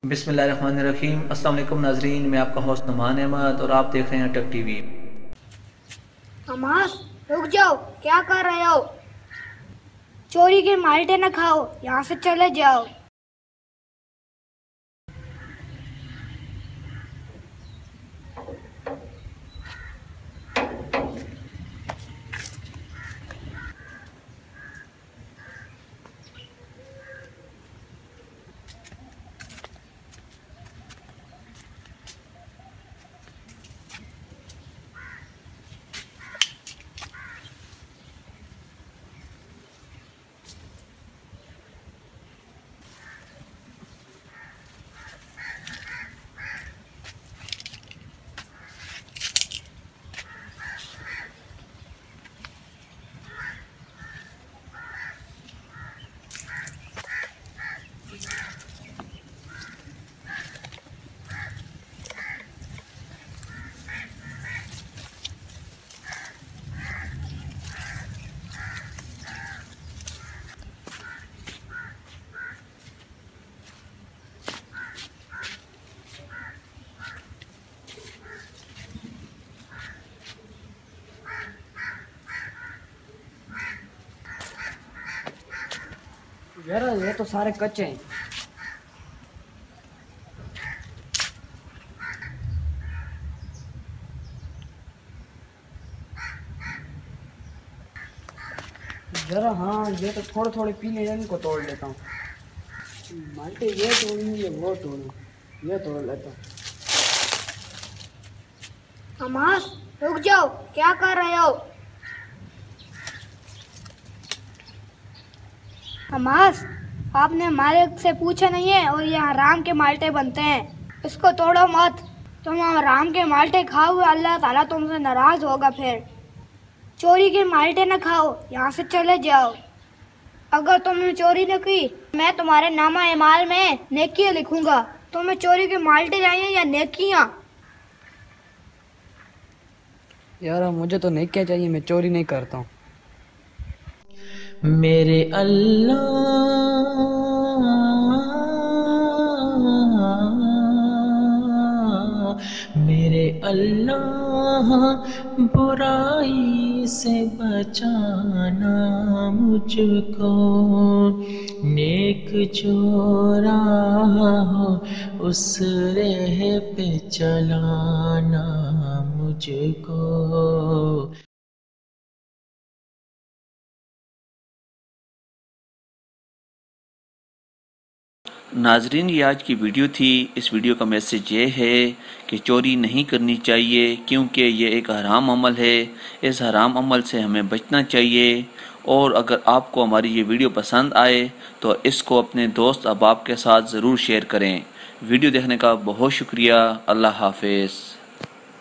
बिस्मिल्लाहिर्रहमानिर्रहीम। अस्सलाम वालेकुम नाजरीन, मैं आपका होस्ट नुमान अहमद और आप देख रहे हैं टेक टीवी। हमास, रुक जाओ, क्या कर रहे हो? चोरी के माल्टे न खाओ, यहाँ से चले जाओ। यार ये तो सारे कच्चे हैं। जरा हाँ, ये तो थोड़े थोड़े पीले हैं, इनको तोड़ लेता हूँ। माल्टे ये तोड़ूँ या वो तोड़ूँ? ये तोड़ लेता हूँ। हमास, रुक जाओ, क्या कर रहे हो? हमास, आपने हमारे से पूछा नहीं है और ये हराम के माल्टे बनते हैं। इसको तोड़ो मत। तुम हराम के माल्टे खाओगे, अल्लाह ताला तुमसे नाराज होगा। फिर चोरी के माल्टे न खाओ, यहाँ से चले जाओ। अगर तुमने चोरी न की, मैं तुम्हारे नामा एमाल में नेकियां लिखूंगा। तुम्हें चोरी के माल्टे चाहिए या नेकियां? यार मुझे तो नहीं क्या चाहिए, मैं चोरी नहीं करता हूँ। मेरे अल्लाह, मेरे अल्लाह, बुराई से बचाना मुझको, नेक जो राह हो उस राह पे चलाना मुझको। नाजरीन, ये आज की वीडियो थी। इस वीडियो का मैसेज ये है कि चोरी नहीं करनी चाहिए, क्योंकि ये एक हराम अमल है। इस हराम अमल से हमें बचना चाहिए। और अगर आपको हमारी ये वीडियो पसंद आए तो इसको अपने दोस्त अहबाब के साथ ज़रूर शेयर करें। वीडियो देखने का बहुत शुक्रिया। अल्लाह हाफिज़।